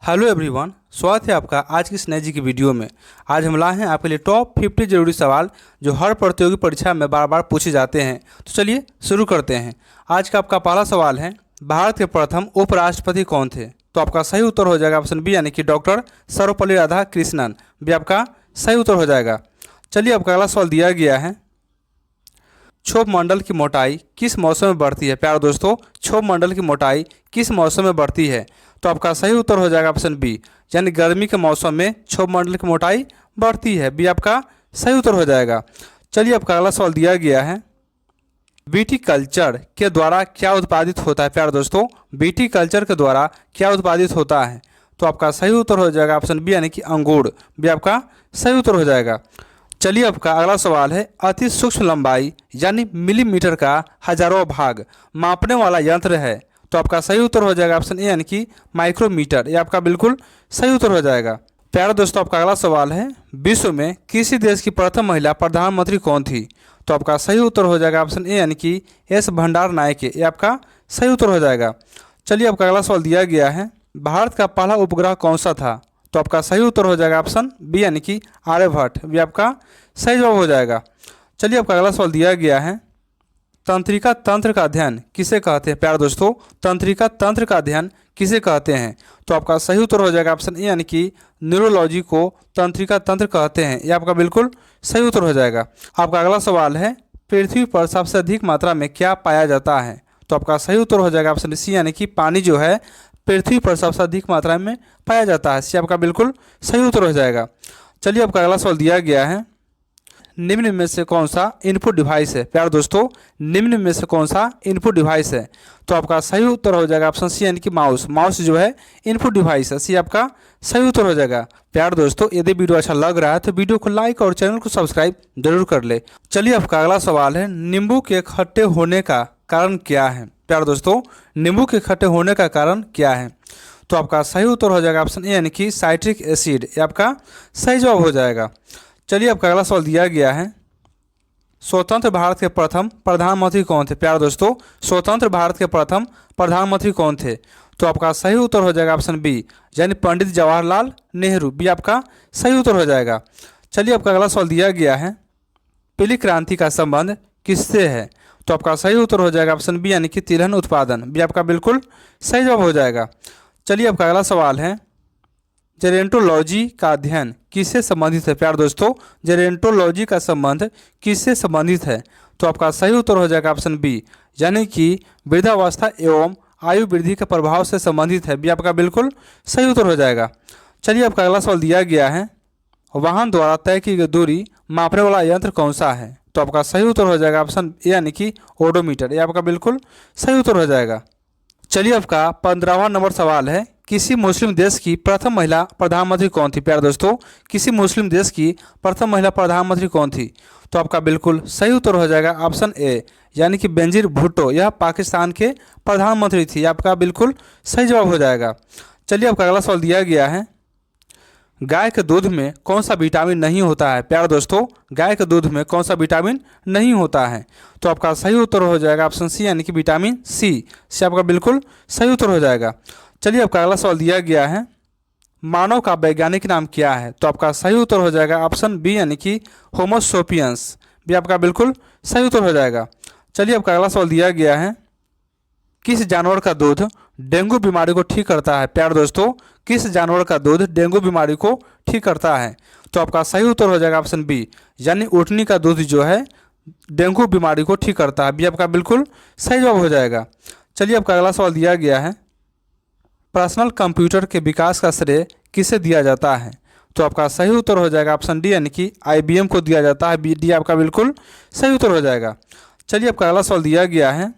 Hello everyone, स्वागत है आपका आज की इस नई जी की वीडियो में। आज हम लाए हैं आपके लिए टॉप 50 जरूरी सवाल जो हर प्रतियोगी परीक्षा में बार बार पूछे जाते हैं। तो चलिए शुरू करते हैं। आज का आपका पहला सवाल है, भारत के प्रथम उपराष्ट्रपति कौन थे? तो आपका सही उत्तर हो जाएगा ऑप्शन बी यानी कि डॉक्टर सर्वपल्ली राधाकृष्णन भी आपका सही उत्तर हो जाएगा। चलिए आपका अगला सवाल दिया गया है, क्षोभ मंडल की मोटाई किस मौसम में बढ़ती है? प्यारे दोस्तों, क्षोभ मंडल की मोटाई किस मौसम में बढ़ती है? तो आपका सही उत्तर हो जाएगा ऑप्शन बी यानी गर्मी के मौसम में क्षोभ मंडल की मोटाई बढ़ती है, बी आपका सही उत्तर हो जाएगा। चलिए आपका अगला सवाल दिया गया है, बीटी कल्चर के द्वारा क्या उत्पादित होता है? प्यारे दोस्तों, बीटी कल्चर के द्वारा क्या उत्पादित होता है? तो आपका सही उत्तर हो जाएगा ऑप्शन बी यानी कि अंगूर, भी आपका सही उत्तर हो जाएगा। चलिए आपका अगला सवाल है, अति सूक्ष्म लंबाई यानी मिलीमीटर का हजारों भाग मापने वाला यंत्र है? तो आपका सही उत्तर हो जाएगा ऑप्शन ए यानी कि माइक्रोमीटर, ये आपका बिल्कुल सही उत्तर हो जाएगा। प्यारे दोस्तों, आपका अगला सवाल है, विश्व में किसी देश की प्रथम महिला प्रधानमंत्री कौन थी? तो आपका सही उत्तर हो जाएगा ऑप्शन ए यानी कि एस भंडार नायके, ये आपका सही उत्तर हो जाएगा। चलिए आपका अगला सवाल दिया गया है, भारत का पहला उपग्रह कौन सा था? तो आपका सही उत्तर हो जाएगा ऑप्शन बी यानी कि आर्यभट्ट, भी आपका सही जवाब हो जाएगा। चलिए आपका अगला सवाल दिया गया है, तंत्रिका तंत्र का अध्ययन किसे कहते हैं? प्यारे दोस्तों, तंत्रिका तंत्र का अध्ययन किसे कहते हैं? तो आपका सही उत्तर हो जाएगा ऑप्शन ए यानी कि न्यूरोलॉजी को तंत्रिका तंत्र कहते हैं, ये आपका बिल्कुल सही उत्तर हो जाएगा। आपका अगला सवाल है, पृथ्वी पर सबसे अधिक मात्रा में क्या पाया जाता है? तो आपका सही उत्तर हो जाएगा ऑप्शन सी यानी कि पानी जो है पृथ्वी पर सबसे अधिक मात्रा में पाया जाता है, सी आपका बिल्कुल सही उत्तर हो जाएगा। चलिए आपका अगला सवाल दिया गया है, निम्न में से कौन सा इनपुट डिवाइस है? प्यारे दोस्तों, निम्न में से कौन सा इनपुट डिवाइस है? तो आपका सही उत्तर हो जाएगा ऑप्शन सी यानी कि माउस। माउस जो है इनपुट डिवाइस है, सी आपका सही उत्तर हो जाएगा। प्यारे दोस्तों, यदि वीडियो अच्छा लग रहा है तो वीडियो को लाइक और चैनल को सब्सक्राइब जरूर कर ले। चलिए आपका अगला सवाल है, नींबू के खट्टे होने का कारण क्या है? प्यारे दोस्तों, नींबू के खट्टे होने का कारण क्या है? तो आपका सही उत्तर हो जाएगा ऑप्शन ए यानी कि साइट्रिक एसिड, ये आपका सही जवाब हो जाएगा। चलिए आपका अगला सवाल दिया गया है, स्वतंत्र भारत के प्रथम प्रधानमंत्री कौन थे? प्यारे दोस्तों, स्वतंत्र भारत के प्रथम प्रधानमंत्री कौन थे? तो आपका सही उत्तर हो जाएगा ऑप्शन बी यानी पंडित जवाहरलाल नेहरू, भी आपका सही उत्तर हो जाएगा। चलिए आपका अगला सवाल दिया गया है, पीली क्रांति का संबंध किससे है? तो आपका सही उत्तर हो जाएगा ऑप्शन बी यानी कि तिलहन उत्पादन, भी आपका बिल्कुल सही जवाब हो जाएगा। चलिए आपका अगला सवाल है, जेरेंटोलॉजी का अध्ययन किससे संबंधित है? प्यारे दोस्तों, जेरेंटोलॉजी का संबंध किससे संबंधित है? तो आपका सही उत्तर हो जाएगा ऑप्शन बी यानी कि वृद्धावस्था एवं आयु वृद्धि के प्रभाव से संबंधित है, भी आपका बिल्कुल सही उत्तर हो जाएगा। चलिए आपका अगला सवाल दिया गया है, वाहन द्वारा तय की गई दूरी मापने वाला यंत्र कौन सा है? तो आपका सही उत्तर हो जाएगा ऑप्शन ए यानी कि ओडोमीटर, ये आपका बिल्कुल सही उत्तर हो जाएगा। चलिए आपका 15वां नंबर सवाल है, किसी मुस्लिम देश की प्रथम महिला प्रधानमंत्री कौन थी? प्यारे दोस्तों, किसी मुस्लिम देश की प्रथम महिला प्रधानमंत्री कौन थी? तो आपका बिल्कुल सही उत्तर हो जाएगा ऑप्शन ए यानी कि बेनजीर भुट्टो, यह पाकिस्तान के प्रधानमंत्री थी, आपका बिल्कुल सही जवाब हो जाएगा। चलिए आपका अगला सवाल दिया गया है, गाय के दूध में कौन सा विटामिन नहीं होता है? प्यारे दोस्तों, गाय के दूध में कौन सा विटामिन नहीं होता है? तो आपका सही उत्तर हो जाएगा ऑप्शन सी यानी कि विटामिन सी, से आपका बिल्कुल सही उत्तर हो जाएगा। चलिए आपका अगला सवाल दिया गया है, मानव का वैज्ञानिक नाम क्या है? तो आपका सही उत्तर हो जाएगा ऑप्शन बी यानी कि होमो सेपियंस, भी आपका बिल्कुल सही उत्तर हो जाएगा। चलिए आपका अगला सवाल दिया गया है, किस जानवर का दूध डेंगू बीमारी को ठीक करता है? प्यारे दोस्तों, किस जानवर का दूध डेंगू बीमारी को ठीक करता है? तो आपका सही उत्तर हो जाएगा ऑप्शन बी यानी ऊँटनी का दूध जो है डेंगू बीमारी को ठीक करता है, भी आपका बिल्कुल सही जवाब हो जाएगा। चलिए आपका अगला सवाल दिया गया है, पर्सनल कंप्यूटर के विकास का श्रेय किसे दिया जाता है? तो आपका सही उत्तर हो जाएगा ऑप्शन डी यानी कि IBM को दिया जाता है, डी आपका बिल्कुल सही उत्तर हो जाएगा। चलिए आपका अगला सवाल दिया गया है,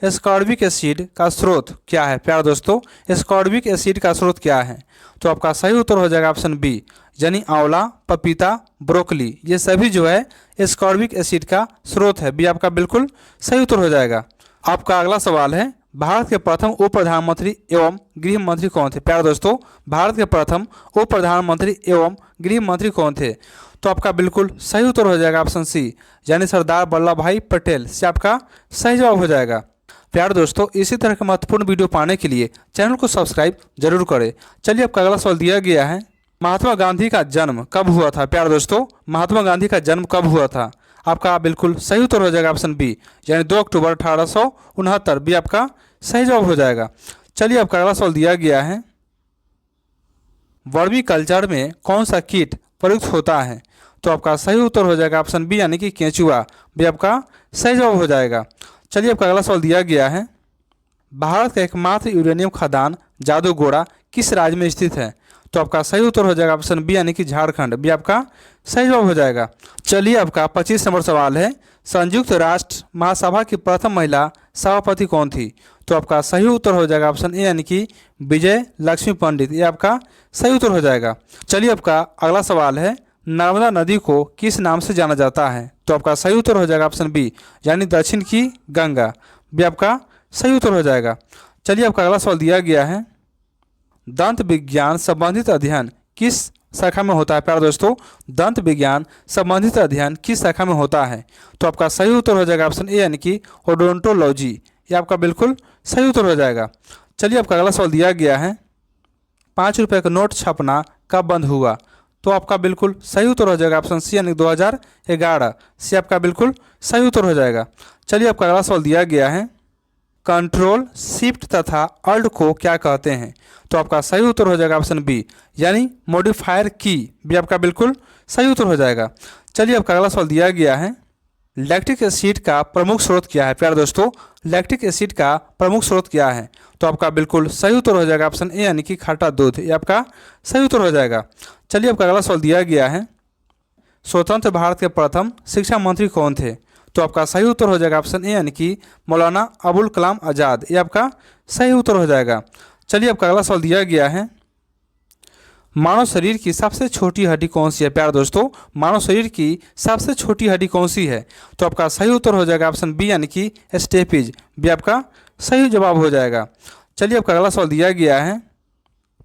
एस्कॉर्बिक एसिड का स्रोत क्या है? प्यारे दोस्तों, एस्कॉर्बिक एसिड का स्रोत क्या है? तो आपका सही उत्तर हो जाएगा ऑप्शन बी यानी आंवला, पपीता, ब्रोकली, ये सभी जो है एस्कॉर्बिक एसिड का स्रोत है, भी आपका बिल्कुल सही उत्तर हो जाएगा। आपका अगला सवाल है, भारत के प्रथम उप प्रधानमंत्री एवं गृह मंत्री कौन थे? प्यारे दोस्तों, भारत के प्रथम उप प्रधानमंत्री एवं गृह मंत्री कौन थे? तो आपका बिल्कुल सही उत्तर हो जाएगा ऑप्शन सी यानी सरदार वल्लभ भाई पटेल, से आपका सही जवाब हो जाएगा। प्यारे दोस्तों, इसी तरह के महत्वपूर्ण वीडियो पाने के लिए चैनल को सब्सक्राइब जरूर करें। चलिए, आपका अगला सवाल दिया गया है, महात्मा गांधी का जन्म कब हुआ था। प्यारे दोस्तों, महात्मा गांधी का जन्म कब हुआ था? आपका बिल्कुल सही उत्तर हो जाएगा ऑप्शन बी, यानी 2 अक्टूबर 1869 भी आपका सही जवाब हो जाएगा। चलिए, आपका अगला सवाल दिया गया है, वर्मी कल्चर में कौन सा कीट प्रयुक्त होता है? तो आपका सही उत्तर हो जाएगा ऑप्शन बी, यानी कि केंचुआ भी आपका सही जवाब हो जाएगा। चलिए, आपका अगला सवाल दिया गया है, भारत का एकमात्र यूरेनियम खदान जादूगोड़ा किस राज्य में स्थित है? तो आपका सही उत्तर हो जाएगा ऑप्शन बी, यानी कि झारखंड भी आपका सही जवाब हो जाएगा। चलिए, आपका 25 नंबर सवाल है, संयुक्त राष्ट्र महासभा की प्रथम महिला सभापति कौन थी? तो आपका सही उत्तर हो जाएगा ऑप्शन ए, यानी कि विजय लक्ष्मी पंडित, ये आपका सही उत्तर हो जाएगा। चलिए, आपका अगला सवाल है, नर्मदा नदी को किस नाम से जाना जाता है? तो आपका सही उत्तर हो जाएगा ऑप्शन बी, यानी दक्षिण की गंगा भी आपका सही उत्तर हो जाएगा। चलिए, आपका अगला सवाल दिया गया है, दंत विज्ञान संबंधित अध्ययन किस शाखा में होता है? प्यारे दोस्तों, दंत विज्ञान संबंधित अध्ययन किस शाखा में होता है? तो आपका सही उत्तर हो जाएगा ऑप्शन ए, यानी कि ओडोंटोलॉजी, ये आपका बिल्कुल सही उत्तर हो जाएगा। चलिए, आपका अगला सवाल दिया गया है, 5 रुपये का नोट छपना कब बंद हुआ? तो आपका बिल्कुल सही उत्तर हो जाएगा ऑप्शन सी, यानी 2011 से आपका बिल्कुल सही उत्तर हो जाएगा। चलिए, आपका अगला सवाल दिया गया है, कंट्रोल शिफ्ट तथा अल्ट को क्या कहते हैं? तो आपका सही उत्तर हो जाएगा ऑप्शन बी, यानी मॉडिफायर की भी आपका बिल्कुल सही उत्तर हो जाएगा। चलिए, आपका अगला सवाल दिया गया है, लैक्टिक एसिड का प्रमुख स्रोत क्या है? प्यारे दोस्तों, लैक्टिक एसिड का प्रमुख स्रोत क्या है? तो आपका बिल्कुल सही उत्तर हो जाएगा ऑप्शन ए, यानी कि खट्टा दूध, ये आपका सही उत्तर हो जाएगा। चलिए, आपका अगला सवाल दिया गया है, स्वतंत्र भारत के प्रथम शिक्षा मंत्री कौन थे? तो आपका सही उत्तर हो जाएगा ऑप्शन ए, यानी कि मौलाना अबुल कलाम आज़ाद, ये आपका सही उत्तर हो जाएगा। चलिए, आपका अगला सवाल दिया गया है, मानव शरीर की सबसे छोटी हड्डी कौन सी है? प्यारे दोस्तों, मानव शरीर की सबसे छोटी हड्डी कौन सी है? तो आपका सही उत्तर हो जाएगा ऑप्शन बी, यानी कि स्टेपिज भी आपका सही जवाब हो जाएगा। चलिए, आपका अगला सवाल दिया गया है,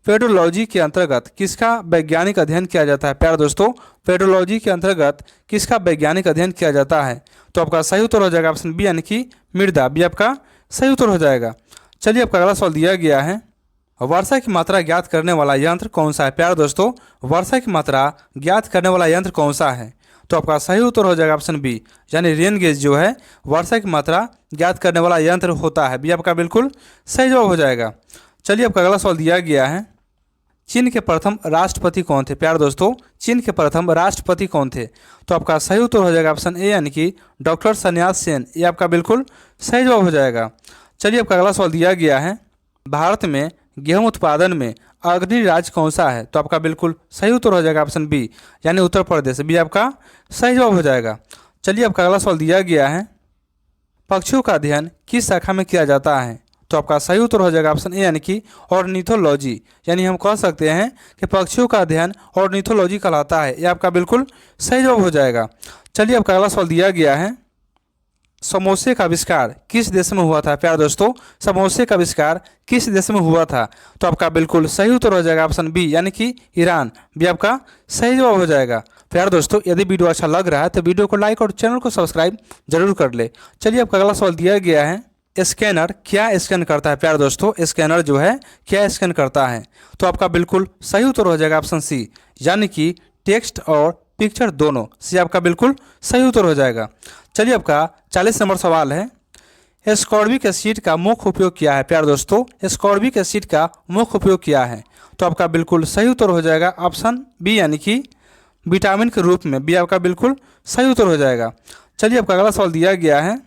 पेडोलॉजी के अंतर्गत किसका वैज्ञानिक अध्ययन किया जाता है? प्यारे दोस्तों, पेडोलॉजी के अंतर्गत किसका वैज्ञानिक अध्ययन किया जाता है? तो आपका सही उत्तर हो जाएगा ऑप्शन बी, यानी कि मृदा भी आपका सही उत्तर हो जाएगा। चलिए, आपका अगला सवाल दिया गया है, वर्षा की मात्रा ज्ञात करने वाला यंत्र कौन सा है? प्यारे दोस्तों, वर्षा की मात्रा ज्ञात करने वाला यंत्र कौन सा है? तो आपका सही उत्तर हो जाएगा ऑप्शन बी, यानी रेन गेज जो है वर्षा की मात्रा ज्ञात करने वाला यंत्र होता है भी आपका बिल्कुल सही जवाब हो जाएगा। चलिए, आपका अगला सवाल दिया गया है, चीन के प्रथम राष्ट्रपति कौन थे? प्यारे दोस्तों, चीन के प्रथम राष्ट्रपति कौन थे? तो आपका सही उत्तर हो जाएगा ऑप्शन ए, यानी कि डॉक्टर सन्यास सेन, ये आपका बिल्कुल सही जवाब हो जाएगा। चलिए, आपका अगला सवाल दिया गया है, भारत में गेहूं उत्पादन में अग्रणी राज्य कौन सा है? तो आपका बिल्कुल सही उत्तर हो जाएगा ऑप्शन बी, यानी उत्तर प्रदेश भी आपका सही जवाब हो जाएगा। चलिए, आपका अगला सवाल दिया गया है, पक्षियों का अध्ययन किस शाखा में किया जाता है? तो आपका सही उत्तर हो जाएगा ऑप्शन ए, यानी कि ऑर्निथोलॉजी, यानी हम कह सकते हैं कि पक्षियों का अध्ययन ऑर्निथोलॉजी कहलाता है, ये आपका बिल्कुल सही जवाब हो जाएगा। चलिए, आपका अगला सवाल दिया गया है, समोसे का आविष्कार किस देश में हुआ था? प्यारे दोस्तों, समोसे का आविष्कार किस देश में हुआ था? तो आपका बिल्कुल सही उत्तर हो जाएगा ऑप्शन बी, यानी कि ईरान भी आपका सही जवाब हो जाएगा। प्यारे दोस्तों, यदि वीडियो अच्छा लग रहा है तो वीडियो को लाइक और चैनल को सब्सक्राइब जरूर कर ले। चलिए, आपका अगला सवाल दिया गया है, स्कैनर क्या स्कैन करता है? प्यारे दोस्तों, स्कैनर जो है क्या स्कैन करता है? तो आपका बिल्कुल सही उत्तर हो जाएगा ऑप्शन सी, यानी कि टेक्स्ट और पिक्चर दोनों से आपका बिल्कुल सही उत्तर हो जाएगा। चलिए, आपका 40 नंबर सवाल है, एस्कॉर्बिक एसिड का मुख्य उपयोग क्या है? प्यारे दोस्तों, एस्कॉर्बिक एसिड का मुख्य उपयोग क्या है? तो आपका बिल्कुल सही उत्तर हो जाएगा ऑप्शन बी, यानी कि विटामिन के रूप में भी आपका बिल्कुल सही उत्तर हो जाएगा। चलिए, आपका अगला सवाल दिया गया है,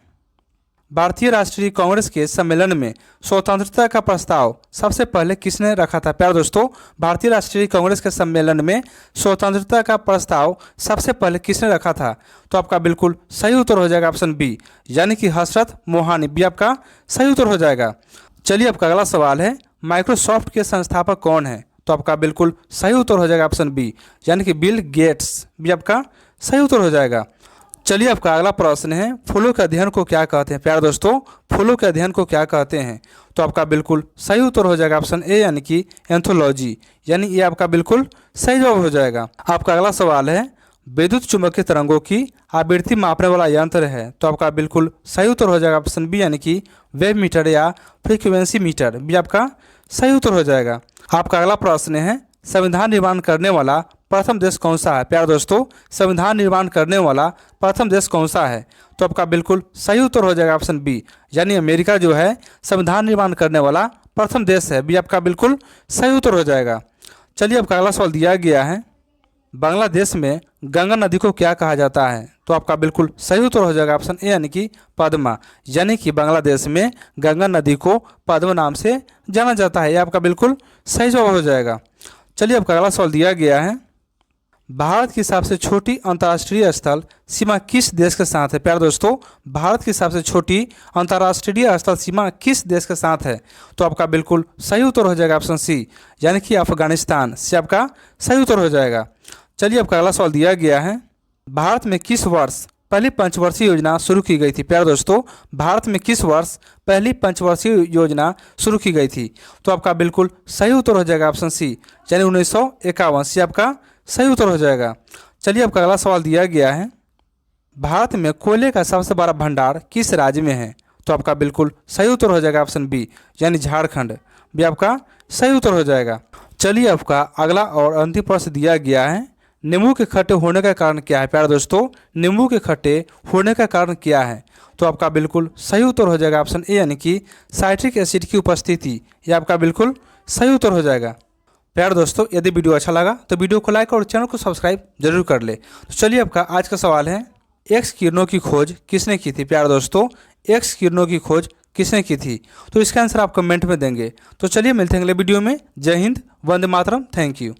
भारतीय राष्ट्रीय कांग्रेस के सम्मेलन में स्वतंत्रता का प्रस्ताव सबसे पहले किसने रखा था? प्यारे दोस्तों, भारतीय राष्ट्रीय कांग्रेस के सम्मेलन में स्वतंत्रता का प्रस्ताव सबसे पहले किसने रखा था? तो आपका बिल्कुल सही उत्तर हो जाएगा ऑप्शन बी, यानी कि हसरत मोहानी भी आपका सही उत्तर हो जाएगा। चलिए, आपका अगला सवाल है, माइक्रोसॉफ्ट के संस्थापक कौन है? तो आपका बिल्कुल सही उत्तर हो जाएगा ऑप्शन बी, यानी कि बिल गेट्स भी आपका सही उत्तर हो जाएगा। चलिए, आपका अगला प्रश्न है, फूलों के अध्ययन को क्या कहते हैं? प्यारे दोस्तों, फूलों के अध्ययन को क्या कहते हैं? तो आपका बिल्कुल सही उत्तर हो जाएगा ऑप्शन ए, यानी कि एंथोलॉजी, यानी ये आपका बिल्कुल सही जवाब हो जाएगा। आपका अगला सवाल है, विद्युत चुम्बकीय तरंगों की आवृत्ति मापने वाला यंत्र है। तो आपका बिल्कुल सही उत्तर हो जाएगा ऑप्शन बी, यानी कि वेव मीटर या फ्रीक्वेंसी मीटर भी आपका सही उत्तर हो जाएगा। आपका अगला प्रश्न है, संविधान निर्माण करने वाला प्रथम देश कौन सा है? प्यारे दोस्तों, संविधान निर्माण करने वाला प्रथम देश कौन सा है? तो आपका बिल्कुल सही उत्तर हो जाएगा ऑप्शन बी, यानी अमेरिका जो है संविधान निर्माण करने वाला प्रथम देश है। भी आपका बिल्कुल सही उत्तर हो जाएगा। चलिए, आपका अगला सवाल दिया गया है, बांग्लादेश में गंगा नदी को क्या कहा जाता है? तो आपका बिल्कुल सही उत्तर हो जाएगा ऑप्शन ए, यानी कि पद्मा। यानी कि बांग्लादेश में गंगा नदी को पद्मा नाम से जाना जाता है। यह आपका बिल्कुल सही जवाब हो जाएगा। चलिए, आपका अगला सवाल दिया गया है, भारत की सबसे छोटी अंतर्राष्ट्रीय स्थल सीमा किस देश के साथ है? प्यारे दोस्तों, भारत की सबसे छोटी अंतर्राष्ट्रीय स्थल सीमा किस देश के साथ है? तो आपका बिल्कुल सही उत्तर हो जाएगा ऑप्शन सी, यानी कि अफगानिस्तान से आपका सही उत्तर हो जाएगा। चलिए, आपका अगला सवाल दिया गया है, भारत में किस वर्ष पहली पंचवर्षीय योजना शुरू की गई थी? प्यारे दोस्तों, भारत में किस वर्ष पहली पंचवर्षीय योजना शुरू की गई थी? तो आपका बिल्कुल सही उत्तर हो जाएगा ऑप्शन सी, यानी 1951 से आपका सही उत्तर हो जाएगा। चलिए, आपका अगला सवाल दिया गया है, भारत में कोयले का सबसे बड़ा भंडार किस राज्य में है? तो आपका बिल्कुल सही उत्तर हो जाएगा ऑप्शन बी, यानी झारखंड भी आपका सही उत्तर हो जाएगा। चलिए, आपका अगला और अंतिम प्रश्न दिया गया है, नींबू के खट्टे होने का कारण क्या है? प्यारे दोस्तों, नींबू के खट्टे होने का कारण क्या है? तो आपका बिल्कुल सही उत्तर हो जाएगा ऑप्शन ए, यानी कि साइट्रिक एसिड की उपस्थिति। यह आपका बिल्कुल सही उत्तर हो जाएगा। प्यारे दोस्तों, यदि वीडियो अच्छा लगा तो वीडियो को लाइक और चैनल को सब्सक्राइब जरूर कर ले। तो चलिए, आपका आज का सवाल है, एक्स किरणों की खोज किसने की थी? प्यारे दोस्तों, एक्स किरणों की खोज किसने की थी? तो इसका आंसर आप कमेंट में देंगे। तो चलिए, मिलते हैं अगले वीडियो में। जय हिंद, वंदे मातरम, थैंक यू।